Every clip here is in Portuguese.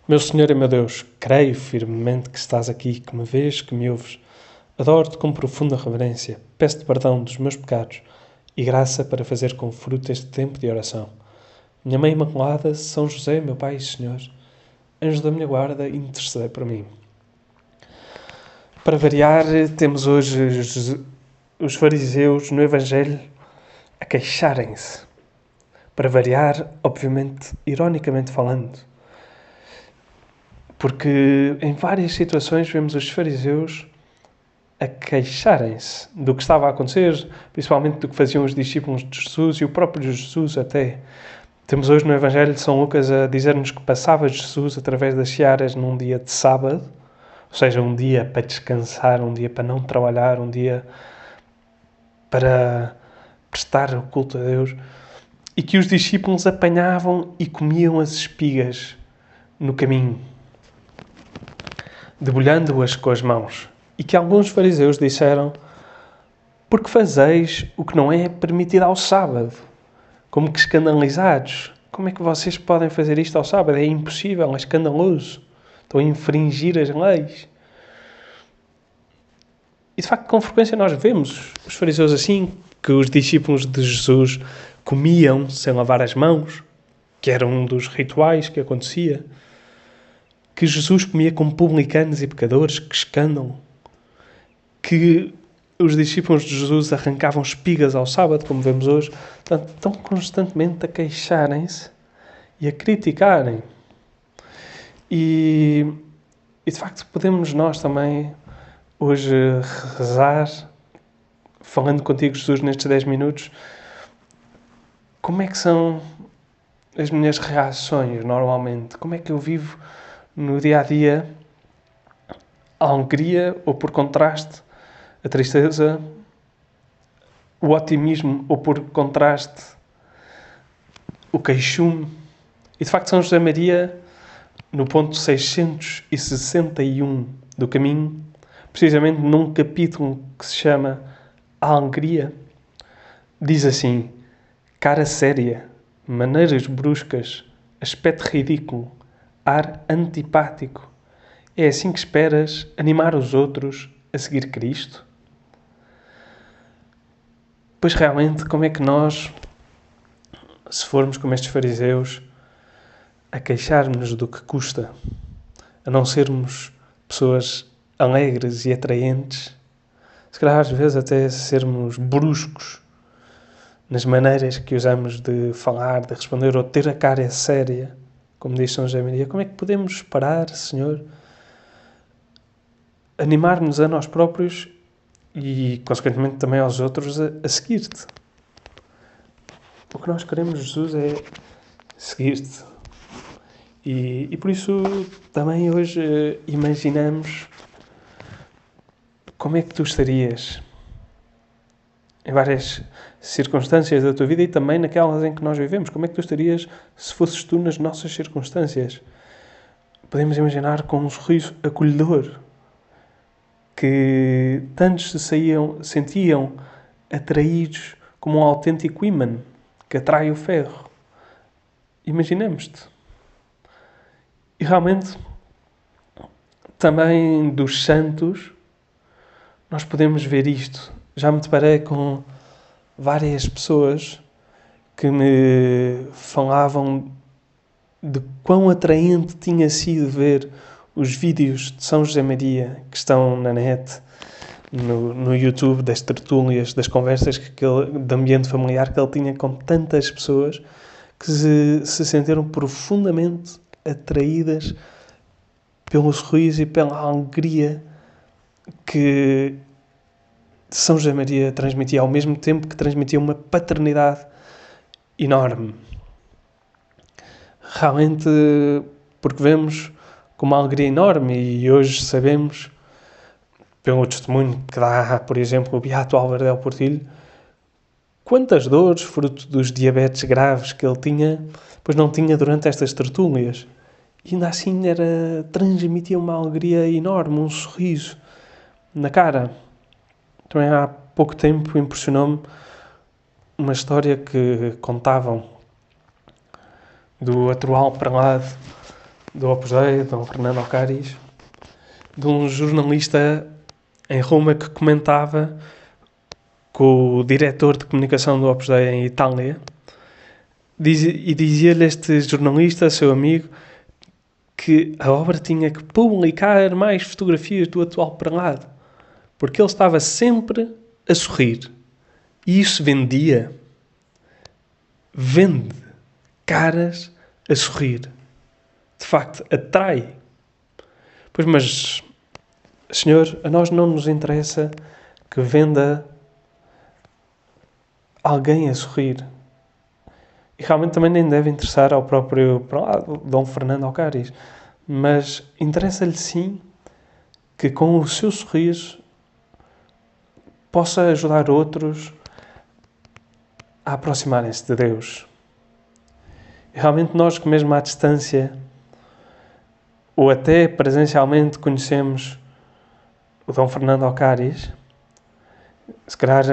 Meu Senhor e meu Deus, creio firmemente que estás aqui, que me vês, que me ouves. Adoro-te com profunda reverência. Peço-te perdão dos meus pecados e graça para fazer com fruto este tempo de oração. Minha Mãe Imaculada, São José, meu Pai e Senhor, anjo da minha guarda, intercedei por mim. Para variar, temos hoje os fariseus no Evangelho a queixarem-se. Para variar, obviamente, ironicamente falando. Porque em várias situações vemos os fariseus a queixarem-se do que estava a acontecer, principalmente do que faziam os discípulos de Jesus e o próprio Jesus até. Temos hoje no Evangelho de São Lucas a dizer-nos que passava Jesus através das searas num dia de sábado, ou seja, um dia para descansar, um dia para não trabalhar, um dia para prestar o culto a Deus, e que os discípulos apanhavam e comiam as espigas no caminho, debulhando-as com as mãos. E que alguns fariseus disseram: por que fazeis o que não é permitido ao sábado? Como que escandalizados. Como é que vocês podem fazer isto ao sábado? É impossível, é escandaloso. Estão a infringir as leis. E de facto, com frequência nós vemos os fariseus assim, que os discípulos de Jesus comiam sem lavar as mãos, que era um dos rituais que acontecia. Que Jesus comia com publicanos e pecadores, que escândalo. Que os discípulos de Jesus arrancavam espigas ao sábado, como vemos hoje. Portanto, estão constantemente a queixarem-se e a criticarem. E de facto podemos nós também hoje rezar, falando contigo, Jesus, nestes 10 minutos, como é que são as minhas reações normalmente? Como é que eu vivo no dia-a-dia a alegria ou, por contraste, a tristeza, o otimismo ou, por contraste, o queixume? E de facto São José Maria, no ponto 661 do caminho, precisamente num capítulo que se chama A Alegria, diz assim: cara séria, maneiras bruscas, aspecto ridículo, ar antipático. É assim que esperas animar os outros a seguir Cristo? Pois realmente, como é que nós, se formos como estes fariseus, a queixar-nos do que custa, a não sermos pessoas alegres e atraentes, se calhar às vezes até sermos bruscos nas maneiras que usamos de falar, de responder, ou de ter a cara séria, como diz São José Maria, como é que podemos esperar, Senhor, animar-nos a nós próprios e, consequentemente, também aos outros a seguir-te? O que nós queremos, Jesus, é seguir-te. E por isso também hoje imaginamos como é que tu estarias em várias circunstâncias da tua vida e também naquelas em que nós vivemos. Como é que tu estarias se fosses tu nas nossas circunstâncias? Podemos imaginar com um sorriso acolhedor, que tantos se sentiam atraídos como um autêntico ímã que atrai o ferro. Imaginemos-te. E realmente, também dos santos, nós podemos ver isto. Já me deparei com várias pessoas que me falavam de quão atraente tinha sido ver os vídeos de São José Maria que estão na net, no YouTube, das tertúlias, das conversas de ambiente familiar que ele tinha com tantas pessoas que se sentiram profundamente atraídas pelo sorriso e pela alegria que São José Maria transmitia, ao mesmo tempo que transmitia uma paternidade enorme. Realmente, porque vemos com uma alegria enorme, e hoje sabemos, pelo testemunho que dá, por exemplo, o Beato Álvaro del Portillo, quantas dores, fruto dos diabetes graves que ele tinha, pois não tinha durante estas tertúlias. E ainda assim transmitia uma alegria enorme, um sorriso na cara. Também há pouco tempo impressionou-me uma história que contavam do atual prelado do Opus Dei, Dom Fernando Ocaris, de um jornalista em Roma que comentava com o diretor de comunicação do Opus Dei em Itália, e dizia-lhe este jornalista, seu amigo, que a obra tinha que publicar mais fotografias do atual prelado, porque ele estava sempre a sorrir. E isso vendia. Vende caras a sorrir. De facto, atrai. Pois, mas, Senhor, a nós não nos interessa que venda alguém a sorrir. E realmente também nem deve interessar ao próprio Dom Fernando Ocaris. Mas interessa-lhe sim que com o seu sorriso possa ajudar outros a aproximarem-se de Deus. E realmente nós que mesmo à distância ou até presencialmente conhecemos o Dom Fernando Ocaris, se calhar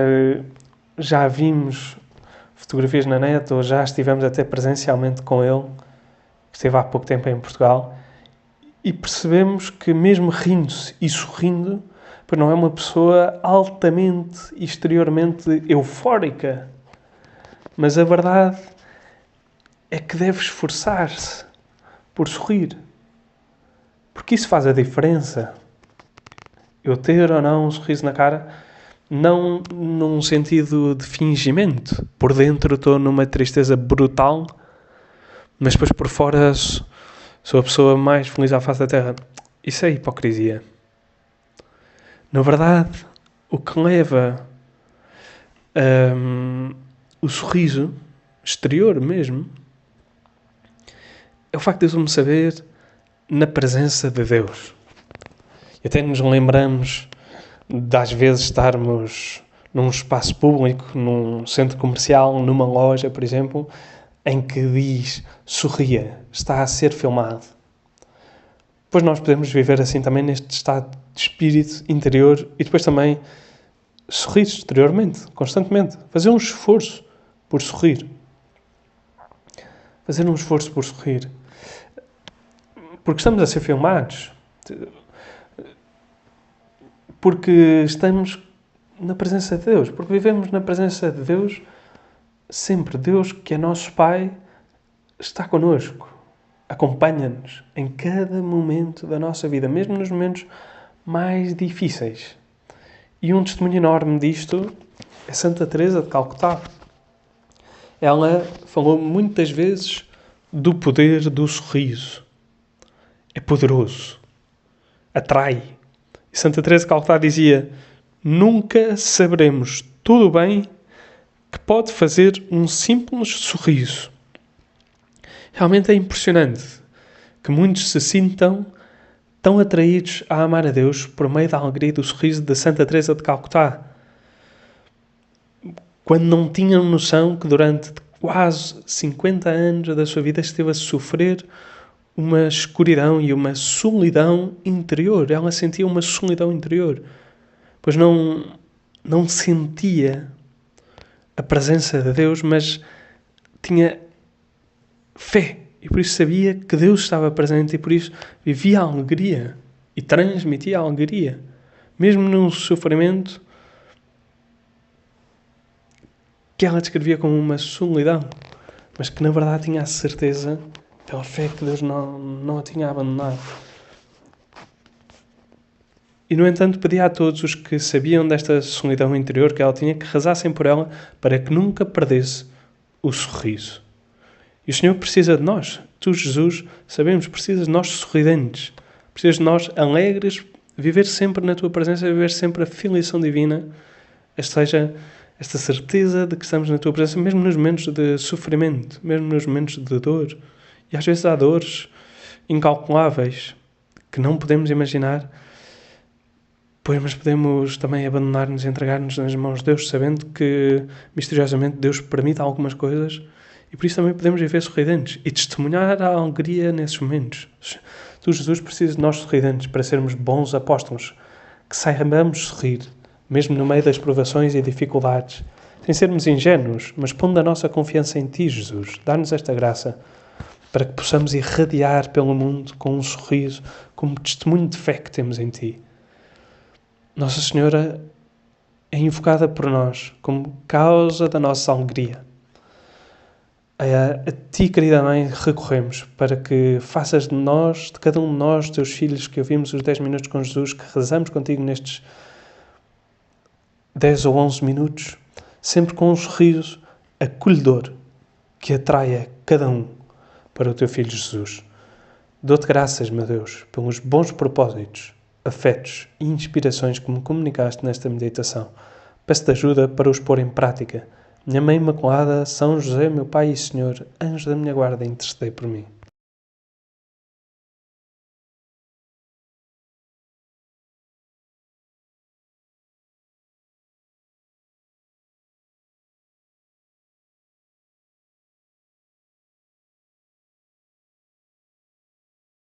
já vimos fotografias na net ou já estivemos até presencialmente com ele, esteve há pouco tempo em Portugal, e percebemos que mesmo rindo-se e sorrindo, pois não é uma pessoa altamente e exteriormente eufórica, mas a verdade é que deve esforçar-se por sorrir, porque isso faz a diferença. Eu ter ou não um sorriso na cara, não num sentido de fingimento. Por dentro estou numa tristeza brutal, mas depois por fora sou a pessoa mais feliz à face da Terra. Isso é hipocrisia. Na verdade, o que leva o sorriso exterior mesmo é o facto de eu me saber na presença de Deus. E até nos lembramos de às vezes estarmos num espaço público, num centro comercial, numa loja, por exemplo, em que diz sorria, está a ser filmado. Depois nós podemos viver assim também neste estado de espírito interior e depois também sorrir exteriormente, constantemente. Fazer um esforço por sorrir. Fazer um esforço por sorrir. Porque estamos a ser filmados. Porque estamos na presença de Deus. Porque vivemos na presença de Deus sempre. Deus, que é nosso Pai, está connosco. Acompanha-nos em cada momento da nossa vida, mesmo nos momentos mais difíceis. E um testemunho enorme disto é Santa Teresa de Calcutá. Ela falou muitas vezes do poder do sorriso. É poderoso. Atrai. E Santa Teresa de Calcutá dizia: nunca saberemos tudo bem que pode fazer um simples sorriso. Realmente é impressionante que muitos se sintam tão atraídos a amar a Deus por meio da alegria e do sorriso de Santa Teresa de Calcutá, quando não tinham noção que durante quase 50 anos da sua vida esteve a sofrer uma escuridão e uma solidão interior. Ela sentia uma solidão interior, pois não sentia a presença de Deus, mas tinha fé. E por isso sabia que Deus estava presente e por isso vivia a alegria e transmitia a alegria. Mesmo num sofrimento que ela descrevia como uma solidão, mas que na verdade tinha a certeza, pela fé, que Deus não a tinha abandonado. E no entanto pedia a todos os que sabiam desta solidão interior que ela tinha que rezassem por ela para que nunca perdesse o sorriso. E o Senhor precisa de nós. Tu, Jesus, sabemos, precisas de nós sorridentes. Precisas de nós alegres, viver sempre na tua presença, viver sempre a filiação divina, seja esta certeza de que estamos na tua presença, mesmo nos momentos de sofrimento, mesmo nos momentos de dor. E às vezes há dores incalculáveis que não podemos imaginar, pois, mas podemos também abandonar-nos e entregar-nos nas mãos de Deus, sabendo que misteriosamente Deus permite algumas coisas. E por isso também podemos viver sorridentes e testemunhar a alegria nesses momentos. Tu, Jesus, precisas de nós sorridentes para sermos bons apóstolos, que saibamos sorrir, mesmo no meio das provações e dificuldades, sem sermos ingênuos, mas pondo a nossa confiança em Ti, Jesus. Dá-nos esta graça. para que possamos irradiar pelo mundo com um sorriso, como testemunho de fé que temos em Ti. Nossa Senhora é invocada por nós como causa da nossa alegria. A Ti, querida Mãe, recorremos para que faças de nós, de cada um de nós, Teus filhos, que ouvimos os 10 minutos com Jesus, que rezamos contigo nestes 10 ou 11 minutos, sempre com um sorriso acolhedor que atraia cada um para o Teu Filho Jesus. Dou-te graças, meu Deus, pelos bons propósitos, afetos e inspirações que me comunicaste nesta meditação. Peço-te ajuda para os pôr em prática. Minha Mãe Imaculada, São José, meu Pai e Senhor, anjo da minha guarda, intercedei por mim.